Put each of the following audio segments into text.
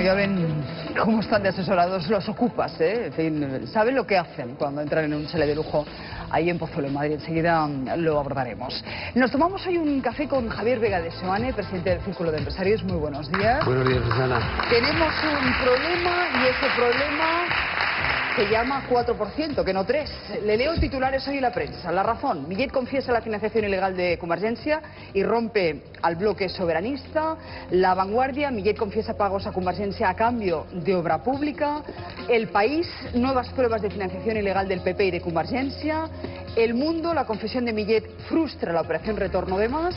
Bueno, ya ven cómo están de asesorados los ocupas, ¿eh? En fin, saben lo que hacen cuando entran en un chalet de lujo ahí en Pozuelo, en Madrid. Enseguida lo abordaremos. Nos tomamos hoy un café con Javier Vega de Seoane, presidente del Círculo de Empresarios. Muy buenos días. Buenos días, Susana. Tenemos un problema y ese problema se llama 4%, que no 3%. Le leo titulares hoy en la prensa. La Razón. Millet confiesa la financiación ilegal de Convergencia y rompe al bloque soberanista. La Vanguardia. Millet confiesa pagos a Convergencia a cambio de obra pública. El País. Nuevas pruebas de financiación ilegal del PP y de Convergencia. El Mundo. La confesión de Millet frustra la operación Retorno de Mas.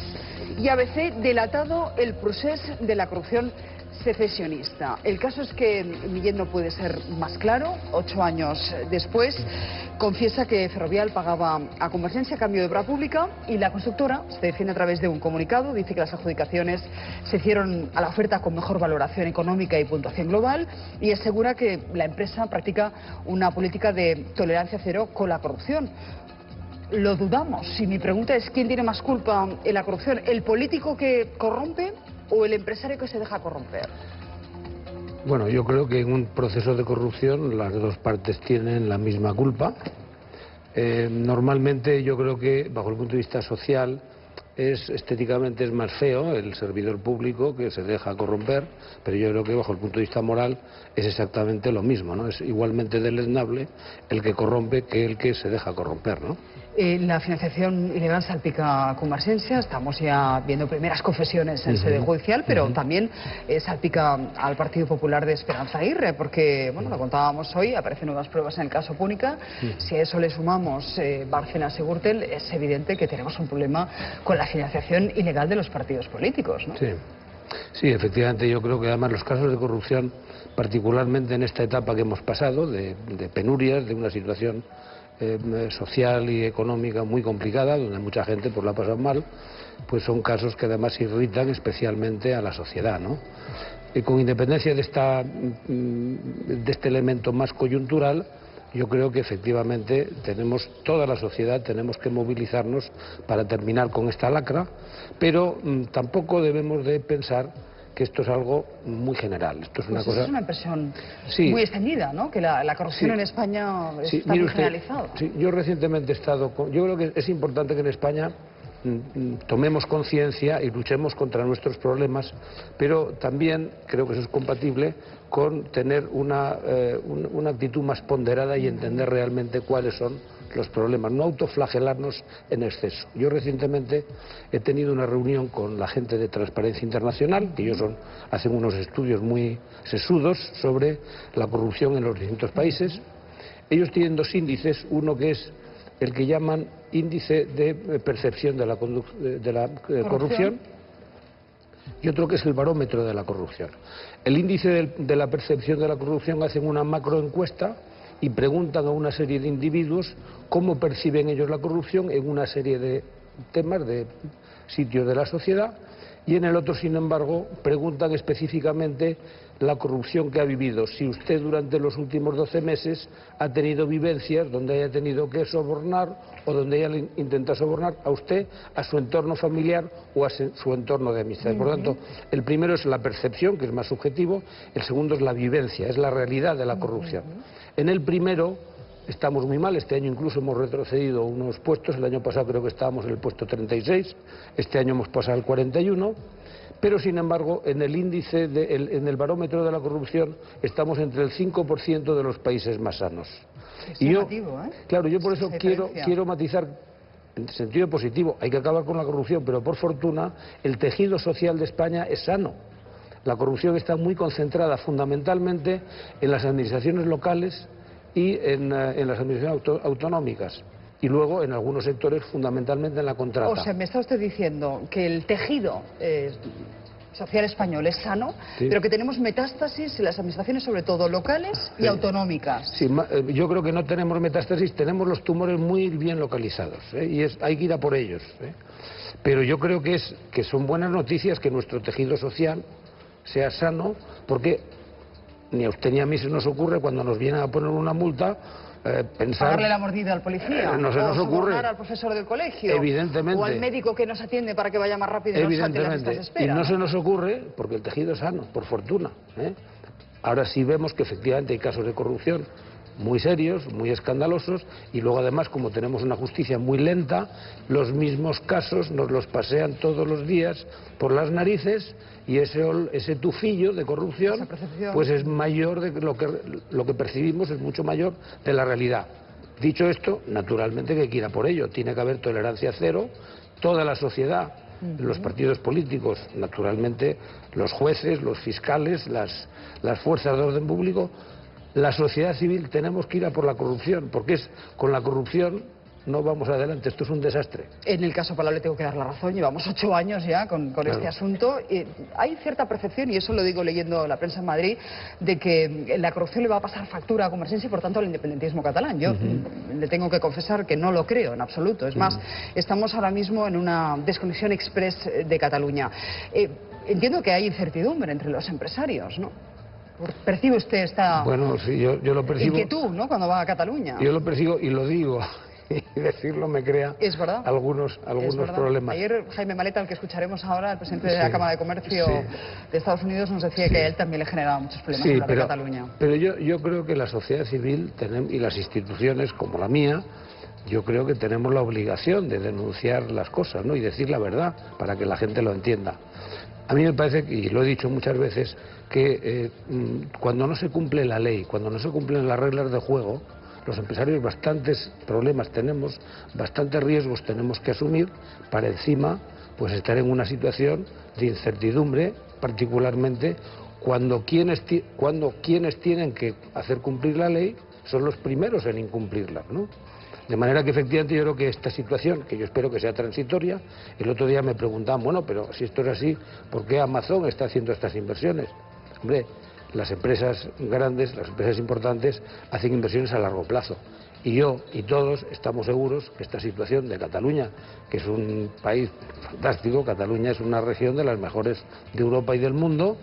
Y ABC. Delatado el procés de la corrupción secesionista. El caso es que Millet no puede ser más claro. 8 años después confiesa que Ferrovial pagaba a Convergencia a cambio de obra pública y la constructora se defiende a través de un comunicado. Dice que las adjudicaciones se hicieron a la oferta con mejor valoración económica y puntuación global y asegura que la empresa practica una política de tolerancia cero con la corrupción. Lo dudamos. Y mi pregunta es, ¿quién tiene más culpa en la corrupción? ¿El político que corrompe o el empresario que se deja corromper? Bueno, yo creo que en un proceso de corrupción las dos partes tienen la misma culpa. Normalmente yo creo que bajo el punto de vista social estéticamente es más feo el servidor público que se deja corromper, pero yo creo que bajo el punto de vista moral es exactamente lo mismo, ¿no? Es igualmente deleznable el que corrompe que el que se deja corromper, ¿no? La financiación ilegal salpica a Convergencia. Estamos ya viendo primeras confesiones en sede judicial, pero también salpica al Partido Popular de Esperanza Aguirre, porque, bueno, lo contábamos hoy, aparecen nuevas pruebas en el caso Púnica. Si a eso le sumamos Bárcenas y Gürtel, es evidente que tenemos un problema con la financiación ilegal de los partidos políticos, ¿no? Sí, efectivamente, yo creo que además los casos de corrupción, particularmente en esta etapa que hemos pasado, de penurias, de una situación social y económica muy complicada, donde mucha gente pues la ha pasado mal, pues son casos que además irritan especialmente a la sociedad, ¿no? Y con independencia de este elemento más coyuntural, yo creo que efectivamente toda la sociedad tenemos que movilizarnos para terminar con esta lacra, pero tampoco debemos de pensar que esto es algo muy general. Esto es una cosa... Es una impresión muy extendida, ¿no? Que la corrupción en España está muy generalizada. Yo recientemente he estado... Yo creo que es importante que en España tomemos conciencia y luchemos contra nuestros problemas, pero también creo que eso es compatible con tener una actitud más ponderada y entender realmente cuáles son los problemas, no autoflagelarnos en exceso. Yo recientemente he tenido una reunión con la gente de Transparencia Internacional, que ellos hacen unos estudios muy sesudos sobre la corrupción en los distintos países. Ellos tienen dos índices, uno que es el que llaman índice de percepción de la corrupción y otro que es el barómetro de la corrupción. El índice de la percepción de la corrupción hacen una macroencuesta y preguntan a una serie de individuos cómo perciben ellos la corrupción en una serie de temas, de sitios de la sociedad, y en el otro, sin embargo, preguntan específicamente la corrupción que ha vivido. Si usted durante los últimos 12 meses ha tenido vivencias donde haya tenido que sobornar o donde haya intentado sobornar a usted, a su entorno familiar o a su entorno de amistad. Por lo tanto, el primero es la percepción, que es más subjetivo, el segundo es la vivencia, es la realidad de la corrupción. En el primero estamos muy mal, este año incluso hemos retrocedido unos puestos, el año pasado creo que estábamos en el puesto 36, este año hemos pasado al 41, pero sin embargo en el índice, en el barómetro de la corrupción estamos entre el 5% de los países más sanos. Es llamativo, ¿eh? Claro, yo por eso quiero matizar en sentido positivo, hay que acabar con la corrupción, pero por fortuna el tejido social de España es sano. La corrupción está muy concentrada fundamentalmente en las administraciones locales y en las administraciones autonómicas y luego en algunos sectores fundamentalmente en la contrata. O sea, me está usted diciendo que el tejido social español es sano, pero que tenemos metástasis en las administraciones, sobre todo locales y autonómicas. Sí, yo creo que no tenemos metástasis, tenemos los tumores muy bien localizados, y hay que ir a por ellos. Pero yo creo que son buenas noticias que nuestro tejido social sea sano, porque ni a usted ni a mí se nos ocurre cuando nos vienen a poner una multa pensar... Pagarle la mordida al policía, no se nos ocurre. Al profesor del colegio, evidentemente, o al médico que nos atiende para que vaya más rápido y nos salte las listas de espera. Y no se nos ocurre porque el tejido es sano, por fortuna, Ahora sí vemos que efectivamente hay casos de corrupción muy serios, muy escandalosos, y luego además, como tenemos una justicia muy lenta, los mismos casos nos los pasean todos los días por las narices, y ese tufillo de corrupción pues es mayor de lo que percibimos, es mucho mayor de la realidad. Dicho esto, naturalmente que hay que ir a por ello, tiene que haber tolerancia cero, toda la sociedad, los partidos políticos, naturalmente los jueces, los fiscales, las fuerzas de orden público, la sociedad civil, tenemos que ir a por la corrupción, porque con la corrupción no vamos adelante, esto es un desastre. En el caso Palau le tengo que dar la razón, llevamos 8 años ya con este asunto. Hay cierta percepción, y eso lo digo leyendo la prensa en Madrid, de que la corrupción le va a pasar factura a Convergencia y por tanto al independentismo catalán. Yo le tengo que confesar que no lo creo en absoluto. Es más, estamos ahora mismo en una desconexión express de Cataluña. Entiendo que hay incertidumbre entre los empresarios, ¿no? ¿Percibe usted esta inquietud, ¿no?, cuando va a Cataluña? Yo lo percibo y lo digo. Y decirlo me crea algunos problemas. Ayer Jaime Maleta, al que escucharemos ahora, el presidente de la Cámara de Comercio de Estados Unidos, nos decía que a él también le generaba muchos problemas en Cataluña. Pero yo creo que la sociedad civil y las instituciones como la mía, yo creo que tenemos la obligación de denunciar las cosas, ¿no?, y decir la verdad para que la gente lo entienda. A mí me parece, y lo he dicho muchas veces, que cuando no se cumple la ley, cuando no se cumplen las reglas de juego, los empresarios bastantes problemas tenemos, bastantes riesgos tenemos que asumir para encima pues estar en una situación de incertidumbre, particularmente cuando quienes tienen que hacer cumplir la ley son los primeros en incumplirla, ¿no? De manera que efectivamente yo creo que esta situación, que yo espero que sea transitoria, el otro día me preguntaban, bueno, pero si esto es así, ¿por qué Amazon está haciendo estas inversiones? Hombre, las empresas grandes, las empresas importantes, hacen inversiones a largo plazo. Y yo y todos estamos seguros que esta situación de Cataluña, que es un país fantástico, Cataluña es una región de las mejores de Europa y del mundo,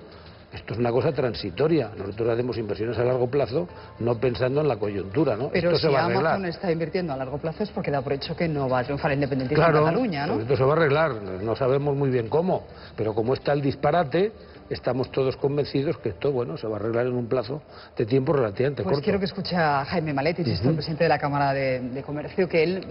esto es una cosa transitoria. Nosotros hacemos inversiones a largo plazo, no pensando en la coyuntura, ¿no? Pero esto si se va a arreglar. Amazon está invirtiendo a largo plazo es porque da por hecho que no va a triunfar el independentismo en Cataluña, ¿no? Esto se va a arreglar, no sabemos muy bien cómo, pero como está el disparate, estamos todos convencidos que esto, bueno, se va a arreglar en un plazo de tiempo relativamente corto. Pues quiero que escuche a Jaime Malet, el presidente de la Cámara de Comercio, que él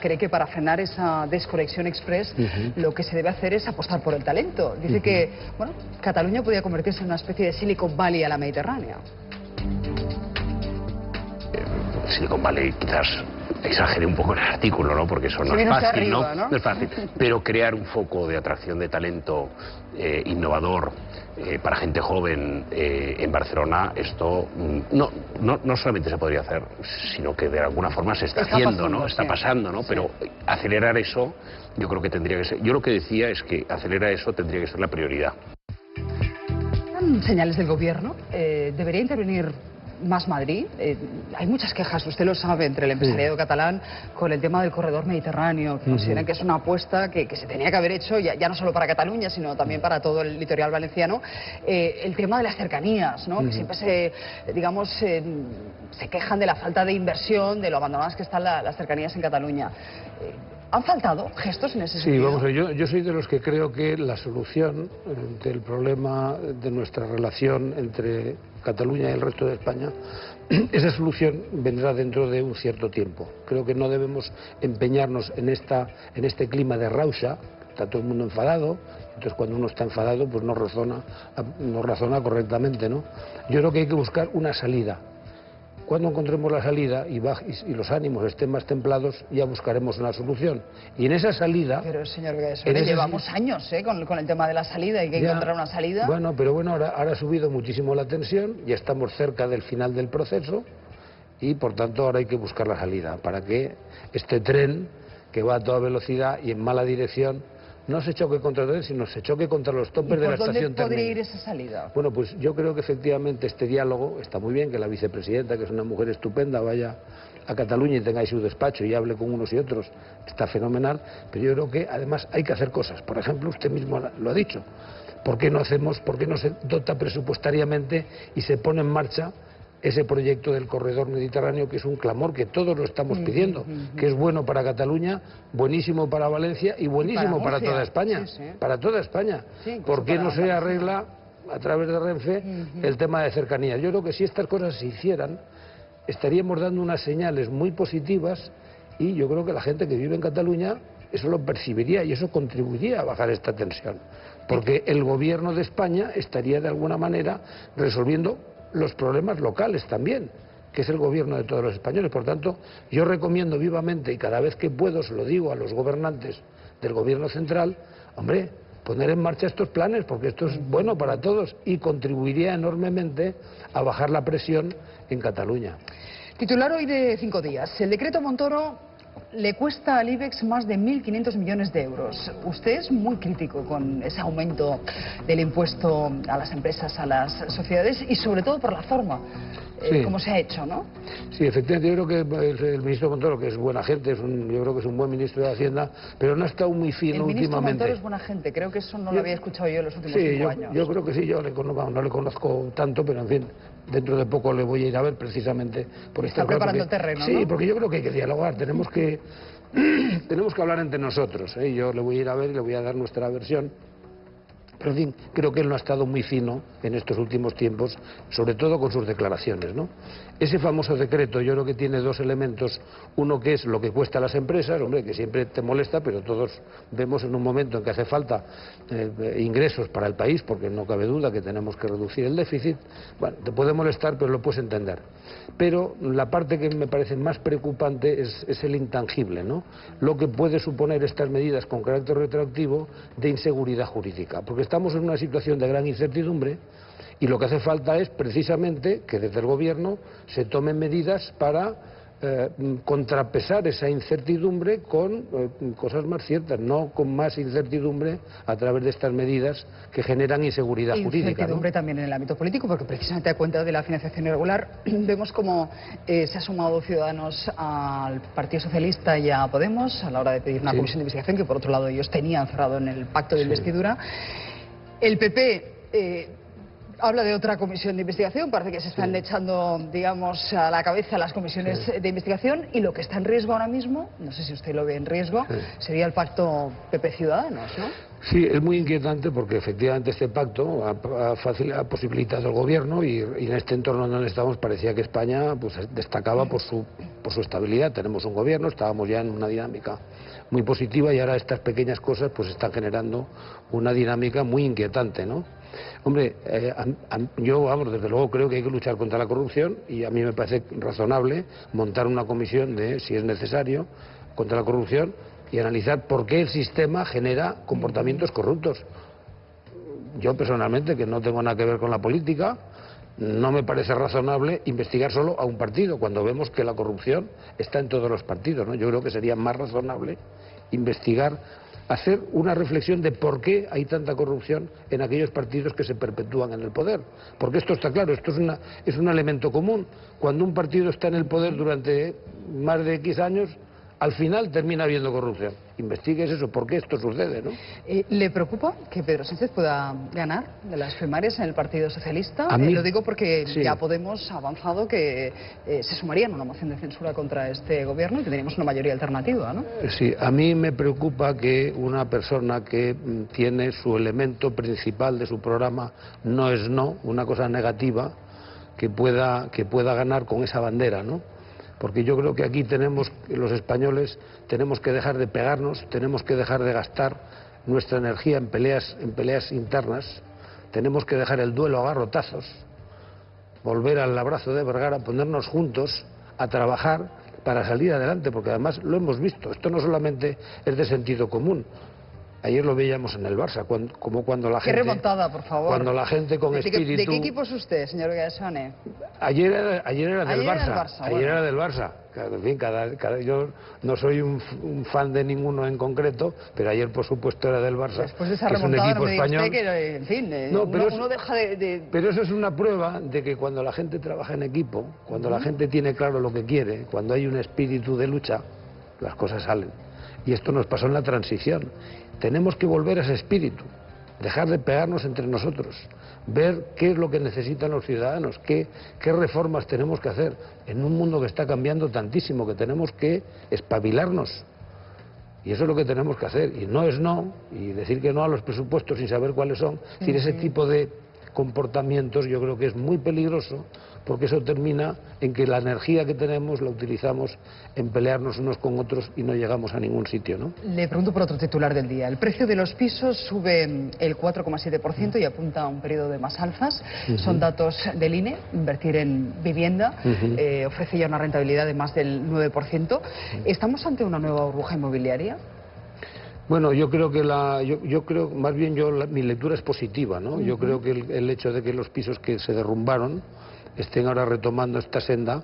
cree que para frenar esa desconexión express lo que se debe hacer es apostar por el talento. Dice que, bueno, Cataluña podría convertirse en una especie de Silicon Valley a la Mediterránea. Silicon Valley quizás exageré un poco en el artículo, ¿no?, porque eso no es fácil, arriba, ¿no? No es fácil, pero crear un foco de atracción de talento innovador para gente joven en Barcelona, esto no solamente se podría hacer, sino que de alguna forma se está haciendo, pasando, ¿no? Está pasando, ¿no? Sí. Pero acelerar eso, yo creo que tendría que ser. Yo lo que decía es que acelerar eso tendría que ser la prioridad. Señales del gobierno. ¿Debería intervenir más Madrid? Hay muchas quejas, usted lo sabe, entre el empresariado catalán con el tema del corredor mediterráneo, que consideran que es una apuesta que se tenía que haber hecho ya no solo para Cataluña, sino también para todo el litoral valenciano. El tema de las cercanías, ¿no? Que siempre se quejan de la falta de inversión, de lo abandonadas que están las cercanías en Cataluña. ¿Han faltado gestos en ese sentido? Sí, vamos a ver, yo soy de los que creo que la solución del problema de nuestra relación entre Cataluña y el resto de España, esa solución vendrá dentro de un cierto tiempo. Creo que no debemos empeñarnos en este clima de rauxa. Está todo el mundo enfadado, entonces cuando uno está enfadado pues no razona correctamente, ¿no? Yo creo que hay que buscar una salida. Cuando encontremos la salida y los ánimos estén más templados, ya buscaremos una solución. Y en esa salida... Pero, señor Guedes, llevamos años con el tema de la salida, hay que encontrar una salida. Bueno, pero ahora ha subido muchísimo la tensión, ya estamos cerca del final del proceso y, por tanto, ahora hay que buscar la salida para que este tren, que va a toda velocidad y en mala dirección, no se choque contra el tren, sino se choque contra los topes de la estación ¿Por dónde podría ir esa salida? Bueno, pues yo creo que efectivamente este diálogo está muy bien, que la vicepresidenta, que es una mujer estupenda, vaya a Cataluña y tenga su despacho y hable con unos y otros, está fenomenal, pero yo creo que además hay que hacer cosas. Por ejemplo, usted mismo lo ha dicho, ¿por qué no se dota presupuestariamente y se pone en marcha ese proyecto del corredor mediterráneo, que es un clamor que todos lo estamos pidiendo, que es bueno para Cataluña, buenísimo para Valencia y buenísimo para toda España, para toda España? ¿Por qué no se arregla a través de Renfe el tema de cercanía. Yo creo que si estas cosas se hicieran, estaríamos dando unas señales muy positivas y yo creo que la gente que vive en Cataluña eso lo percibiría y eso contribuiría a bajar esta tensión. Porque el gobierno de España estaría de alguna manera resolviendo los problemas locales también, que es el gobierno de todos los españoles. Por tanto, yo recomiendo vivamente, y cada vez que puedo se lo digo a los gobernantes del gobierno central, hombre, poner en marcha estos planes, porque esto es bueno para todos y contribuiría enormemente a bajar la presión en Cataluña. Titular hoy de 5 días. El decreto Montoro le cuesta al IBEX más de 1.500 millones de euros. Usted es muy crítico con ese aumento del impuesto a las empresas, a las sociedades y sobre todo por la forma como se ha hecho, ¿no? Sí, efectivamente, yo creo que el ministro Montoro, que es buena gente, yo creo que es un buen ministro de Hacienda, pero no ha estado muy fino últimamente. El ministro Montoro es buena gente, creo que eso no lo había escuchado yo en los últimos 5 años. Yo creo que sí, yo no le conozco tanto, pero en fin, dentro de poco le voy a ir a ver precisamente por esta. Está preparando el terreno, sí, ¿no? Porque yo creo que hay que dialogar, tenemos que hablar entre nosotros, ¿eh? Yo le voy a ir a ver y le voy a dar nuestra versión. Pero en fin, creo que él no ha estado muy fino en estos últimos tiempos, sobre todo con sus declaraciones, ¿no? Ese famoso decreto yo creo que tiene dos elementos. Uno que es lo que cuesta a las empresas, hombre, que siempre te molesta, pero todos vemos en un momento en que hace falta ingresos para el país, porque no cabe duda que tenemos que reducir el déficit. Bueno, te puede molestar, pero lo puedes entender. Pero la parte que me parece más preocupante es el intangible, ¿no? Lo que puede suponer estas medidas con carácter retroactivo de inseguridad jurídica, porque estamos en una situación de gran incertidumbre y lo que hace falta es precisamente que desde el gobierno se tomen medidas para contrapesar esa incertidumbre con cosas más ciertas, no con más incertidumbre a través de estas medidas que generan inseguridad jurídica. Incertidumbre, ¿no? También en el ámbito político, porque precisamente a cuenta de la financiación irregular vemos cómo se ha sumado Ciudadanos al Partido Socialista y a Podemos a la hora de pedir una comisión de investigación que por otro lado ellos tenían cerrado en el pacto de investidura. El PP habla de otra comisión de investigación, parece que se están echando, digamos, a la cabeza las comisiones de investigación y lo que está en riesgo ahora mismo, no sé si usted lo ve en riesgo, sería el pacto PP-Ciudadanos, ¿no? Sí, es muy inquietante porque efectivamente este pacto ha posibilitado el gobierno y en este entorno donde estamos parecía que España pues destacaba por su estabilidad. Tenemos un gobierno, estábamos ya en una dinámica muy positiva y ahora estas pequeñas cosas pues están generando una dinámica muy inquietante, ¿no? Hombre, yo, vamos, desde luego creo que hay que luchar contra la corrupción y a mí me parece razonable montar una comisión de, si es necesario, contra la corrupción y analizar por qué el sistema genera comportamientos corruptos. Yo personalmente, que no tengo nada que ver con la política, no me parece razonable investigar solo a un partido, cuando vemos que la corrupción está en todos los partidos, ¿no? Yo creo que sería más razonable investigar, hacer una reflexión de por qué hay tanta corrupción en aquellos partidos que se perpetúan en el poder. Porque esto está claro, esto es un elemento común. Cuando un partido está en el poder durante más de X años, al final termina habiendo corrupción. Investigues eso, ¿por qué esto sucede, no? ¿Le preocupa que Pedro Sánchez pueda ganar de las primarias en el Partido Socialista? A mí, lo digo porque ya Podemos ha avanzado que se sumarían a una moción de censura contra este gobierno y tendríamos una mayoría alternativa, ¿no? Sí, a mí me preocupa que una persona que tiene su elemento principal de su programa no es no, una cosa negativa, que pueda ganar con esa bandera, ¿no? Porque yo creo que aquí los españoles tenemos que dejar de pegarnos, tenemos que dejar de gastar nuestra energía en peleas internas, tenemos que dejar el duelo a garrotazos, volver al abrazo de Vergara, ponernos juntos a trabajar para salir adelante, porque además lo hemos visto, esto no solamente es de sentido común. Ayer lo veíamos en el Barça, como cuando la gente... ¡Qué remontada, por favor! Cuando la gente con espíritu... ¿De qué equipo es usted, señor Gassone? Ayer era del Barça. Ayer era del Barça. En fin, yo no soy un fan de ninguno en concreto, pero ayer, por supuesto, era del Barça. Después de esa remontada, no me diga usted que, en fin, uno deja de... Pero eso es una prueba de que cuando la gente trabaja en equipo, cuando la gente tiene claro lo que quiere, cuando hay un espíritu de lucha, las cosas salen. Y esto nos pasó en la transición. Tenemos que volver a ese espíritu, dejar de pegarnos entre nosotros, ver qué es lo que necesitan los ciudadanos, qué reformas tenemos que hacer en un mundo que está cambiando tantísimo, que tenemos que espabilarnos. Y eso es lo que tenemos que hacer. Y no es no, y decir que no a los presupuestos sin saber cuáles son, es decir, ese tipo de comportamientos, yo creo que es muy peligroso, porque eso termina en que la energía que tenemos la utilizamos en pelearnos unos con otros y no llegamos a ningún sitio, ¿no? Le pregunto por otro titular del día. El precio de los pisos sube el 4,7% y apunta a un periodo de más alzas. Son datos del INE. Invertir en vivienda ofrece ya una rentabilidad de más del 9%. ¿Estamos ante una nueva burbuja inmobiliaria? Bueno, yo creo que más bien mi lectura es positiva, ¿no? Yo creo que el hecho de que los pisos que se derrumbaron estén ahora retomando esta senda,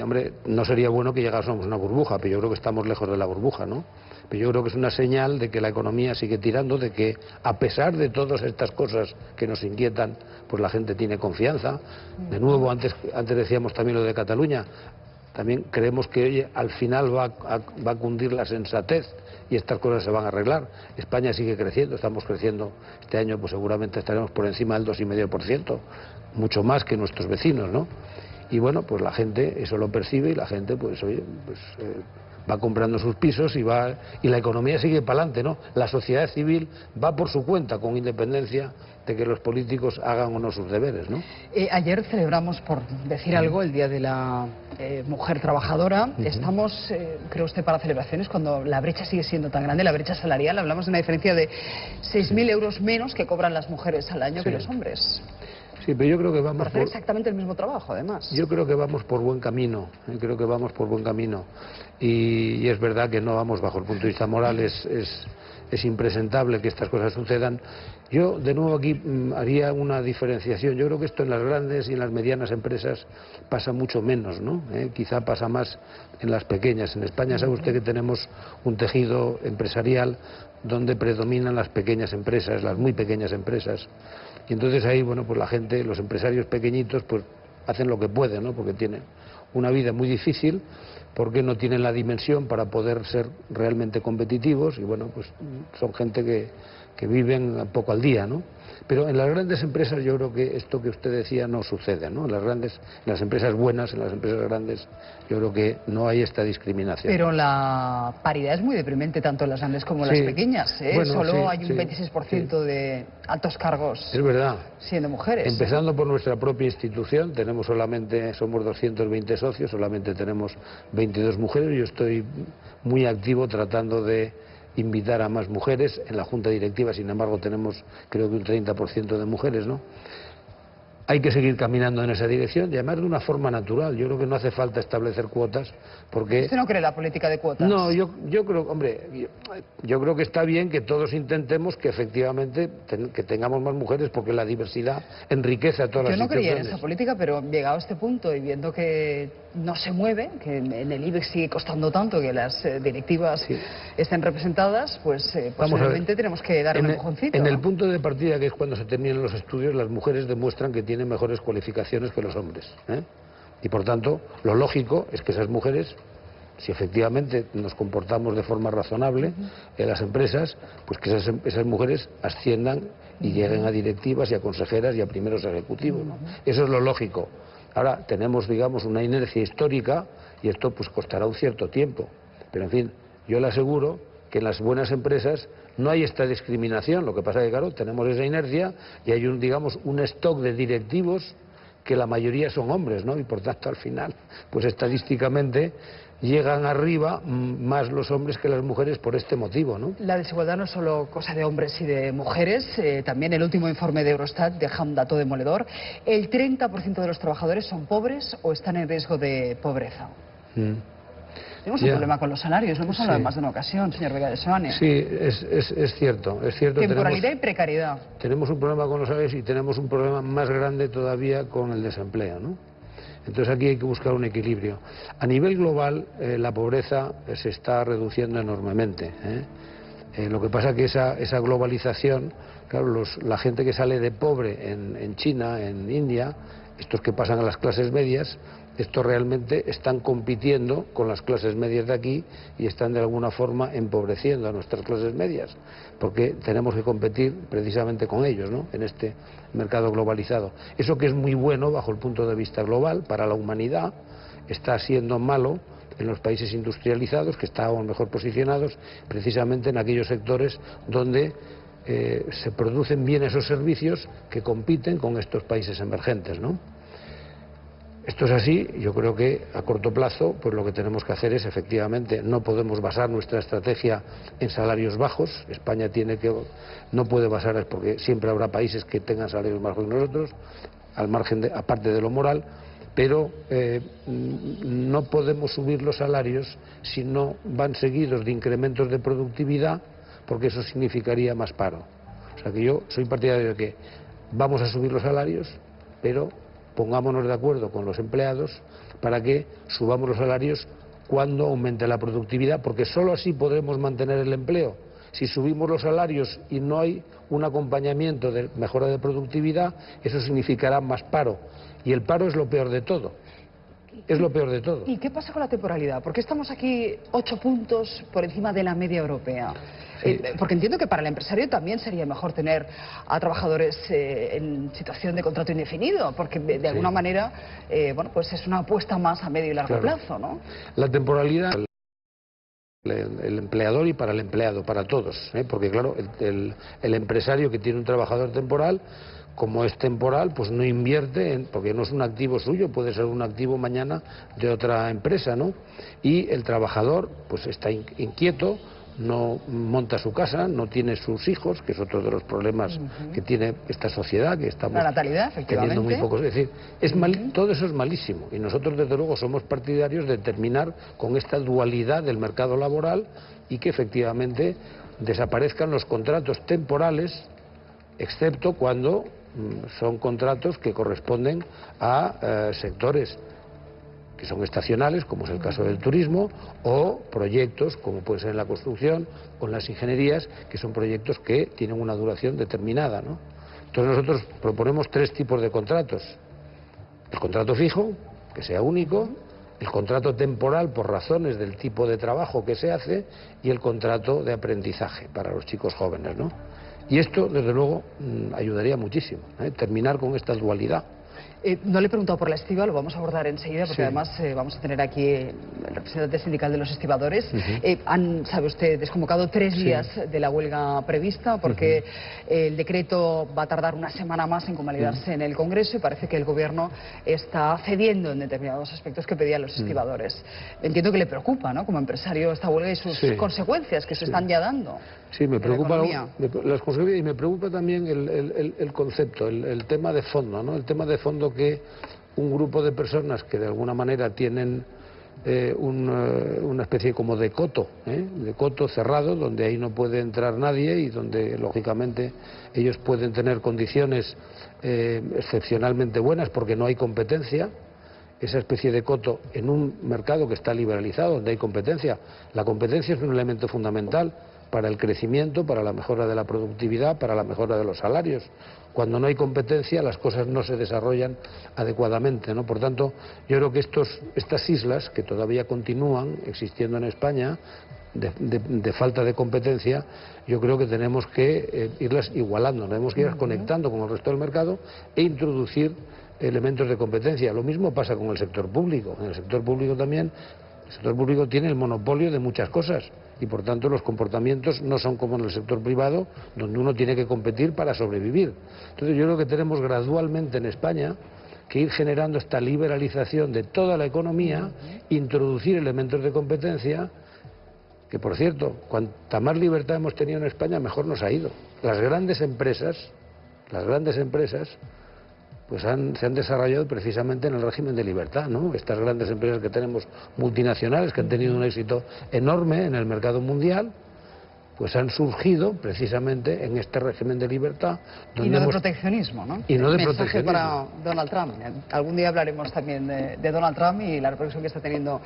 hombre, no sería bueno que llegásemos a una burbuja, pero yo creo que estamos lejos de la burbuja, ¿no? Pero yo creo que es una señal de que la economía sigue tirando, de que a pesar de todas estas cosas que nos inquietan, pues la gente tiene confianza. De nuevo, antes decíamos también lo de Cataluña. También creemos que oye, al final va a cundir la sensatez y estas cosas se van a arreglar. España sigue creciendo, estamos creciendo este año, pues seguramente estaremos por encima del 2,5%, mucho más que nuestros vecinos, ¿no? Y bueno, pues la gente eso lo percibe y la gente, pues oye, va comprando sus pisos y la economía sigue para adelante, ¿no? La sociedad civil va por su cuenta, con independencia de que los políticos hagan o no sus deberes, ¿no? Ayer celebramos, por decir algo, el Día de la Mujer Trabajadora. Estamos, ¿cree usted, para celebraciones cuando la brecha sigue siendo tan grande, la brecha salarial? Hablamos de una diferencia de 6.000 euros menos que cobran las mujeres al año que los hombres. Sí, pero yo creo que vamos por hacer exactamente el mismo trabajo, además. Yo creo que vamos por buen camino, creo que vamos por buen camino. Y es verdad que no vamos bajo el punto de vista moral, es impresentable que estas cosas sucedan. Yo, de nuevo, aquí haría una diferenciación. Yo creo que esto en las grandes y en las medianas empresas pasa mucho menos, ¿no? Quizá pasa más en las pequeñas. En España sabe usted que tenemos un tejido empresarial donde predominan las pequeñas empresas, las muy pequeñas empresas. Y entonces ahí, bueno, pues la gente, los empresarios pequeñitos, pues hacen lo que pueden, ¿no? Porque tienen una vida muy difícil, porque no tienen la dimensión para poder ser realmente competitivos y, bueno, pues son gente que viven poco al día, ¿no? Pero en las grandes empresas yo creo que esto que usted decía no sucede, ¿no? En las empresas buenas, en las empresas grandes, yo creo que no hay esta discriminación. Pero la paridad es muy deprimente tanto en las grandes como en las pequeñas, ¿eh? Bueno, solo hay un 26% de altos cargos, es verdad, siendo mujeres. Empezando por nuestra propia institución, somos 220 socios, solamente tenemos 22 mujeres. Yo estoy muy activo tratando de invitar a más mujeres en la junta directiva. Sin embargo, tenemos creo que un 30% de mujeres, ¿no? Hay que seguir caminando en esa dirección y además de una forma natural. Yo creo que no hace falta establecer cuotas porque... ¿Usted no cree la política de cuotas? No, yo creo, hombre, yo creo que está bien que todos intentemos que efectivamente que tengamos más mujeres porque la diversidad enriquece a todas las instituciones. Yo no creía en esa política, pero llegado a este punto y viendo que no se mueve, que en el IBEX sigue costando tanto que las directivas estén representadas, pues posiblemente tenemos que dar un empujoncito. En el punto de partida, que es cuando se terminan los estudios, las mujeres demuestran que tienen mejores cualificaciones que los hombres, y por tanto lo lógico es que esas mujeres, si efectivamente nos comportamos de forma razonable en las empresas, pues que esas mujeres asciendan y lleguen a directivas y a consejeras y a primeros ejecutivos, ¿no? Eso es lo lógico. Ahora tenemos, digamos, una inercia histórica y esto pues costará un cierto tiempo, pero en fin, yo le aseguro que en las buenas empresas no hay esta discriminación. Lo que pasa es que, claro, tenemos esa inercia y hay un stock de directivos que la mayoría son hombres, ¿no? Y por tanto, al final, pues estadísticamente llegan arriba más los hombres que las mujeres por este motivo, ¿no? La desigualdad no es solo cosa de hombres y de mujeres, también el último informe de Eurostat deja un dato demoledor. El 30% de los trabajadores son pobres o están en riesgo de pobreza. Tenemos un problema con los salarios, lo hemos hablado en más de una ocasión, señor Vega de Soane. Sí, es cierto. Temporalidad y precariedad. Tenemos un problema con los salarios y tenemos un problema más grande todavía con el desempleo, ¿no? Entonces aquí hay que buscar un equilibrio. A nivel global, la pobreza se está reduciendo enormemente, lo que pasa es que esa globalización, claro, la gente que sale de pobre en China, en India, estos que pasan a las clases medias, estos realmente están compitiendo con las clases medias de aquí y están de alguna forma empobreciendo a nuestras clases medias, porque tenemos que competir precisamente con ellos, ¿no? En este mercado globalizado. Eso que es muy bueno bajo el punto de vista global para la humanidad, está siendo malo en los países industrializados, que estaban mejor posicionados precisamente en aquellos sectores donde se producen bien esos servicios que compiten con estos países emergentes, ¿no? Esto es así. Yo creo que a corto plazo pues lo que tenemos que hacer es, efectivamente, no podemos basar nuestra estrategia en salarios bajos. España no puede basar, porque siempre habrá países que tengan salarios bajos que nosotros, al margen aparte de lo moral, pero no podemos subir los salarios si no van seguidos de incrementos de productividad, porque eso significaría más paro. O sea que yo soy partidario de que vamos a subir los salarios, pero pongámonos de acuerdo con los empleados para que subamos los salarios cuando aumente la productividad, porque solo así podremos mantener el empleo. Si subimos los salarios y no hay un acompañamiento de mejora de productividad, eso significará más paro. Y el paro es lo peor de todo. Es lo peor de todo. ¿Y qué pasa con la temporalidad? Porque estamos aquí 8 puntos por encima de la media europea. Sí. Porque entiendo que para el empresario también sería mejor tener a trabajadores en situación de contrato indefinido, porque de alguna manera, bueno, pues es una apuesta más a medio y largo plazo, ¿no? La temporalidad, el empleador y para el empleado, para todos, porque claro, el empresario que tiene un trabajador temporal, como es temporal, pues no invierte, porque no es un activo suyo, puede ser un activo mañana de otra empresa, ¿no? Y el trabajador pues está inquieto, no monta su casa, no tiene sus hijos, que es otro de los problemas que tiene esta sociedad, que estamos la natalidad, efectivamente, teniendo muy pocos. Es decir, todo eso es malísimo, y nosotros desde luego somos partidarios de terminar con esta dualidad del mercado laboral y que efectivamente desaparezcan los contratos temporales, excepto cuando son contratos que corresponden a sectores que son estacionales, como es el caso del turismo, o proyectos, como puede ser en la construcción o en las ingenierías, que son proyectos que tienen una duración determinada, ¿no? Entonces nosotros proponemos 3 tipos de contratos. El contrato fijo, que sea único, el contrato temporal por razones del tipo de trabajo que se hace, y el contrato de aprendizaje para los chicos jóvenes, ¿no? Y esto, desde luego, ayudaría muchísimo, terminar con esta dualidad. No le he preguntado por la estiba, lo vamos a abordar enseguida, porque además vamos a tener aquí el representante sindical de los estibadores. Han, sabe usted, desconvocado 3 días de la huelga prevista, porque el decreto va a tardar una semana más en convalidarse en el Congreso, y parece que el Gobierno está cediendo en determinados aspectos que pedían los estibadores. Entiendo que le preocupa, ¿no?, como empresario, esta huelga y sus consecuencias que se están ya dando. Sí, me preocupa las consecuencias, y me preocupa también el concepto, el tema de fondo, ¿no? El tema de fondo, que un grupo de personas que de alguna manera tienen una especie como de coto cerrado, donde ahí no puede entrar nadie y donde lógicamente ellos pueden tener condiciones excepcionalmente buenas porque no hay competencia. Esa especie de coto en un mercado que está liberalizado, donde hay competencia. La competencia es un elemento fundamental para el crecimiento, para la mejora de la productividad, para la mejora de los salarios. Cuando no hay competencia, las cosas no se desarrollan adecuadamente, ¿no? Por tanto, yo creo que estas islas, que todavía continúan existiendo en España, de falta de competencia, yo creo que tenemos que irlas igualando, tenemos que irlas conectando con el resto del mercado e introducir elementos de competencia. Lo mismo pasa con el sector público. En el sector público también, el sector público tiene el monopolio de muchas cosas y por tanto los comportamientos no son como en el sector privado, donde uno tiene que competir para sobrevivir. Entonces yo creo que tenemos gradualmente en España que ir generando esta liberalización de toda la economía, introducir elementos de competencia, que por cierto, cuanta más libertad hemos tenido en España, mejor nos ha ido. Las grandes empresas pues se han desarrollado precisamente en el régimen de libertad, ¿no? Estas grandes empresas que tenemos multinacionales, que han tenido un éxito enorme en el mercado mundial, pues han surgido precisamente en este régimen de libertad. Donde y no de proteccionismo, ¿no? Y no de mensaje proteccionismo. Para Donald Trump. Algún día hablaremos también de Donald Trump y la repercusión que está teniendo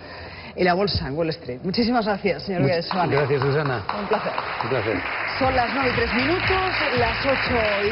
en la bolsa, en Wall Street. Muchísimas gracias, señor Guedes. Gracias, Susana. Un placer. Un placer. Son las 9:03, las 8:00.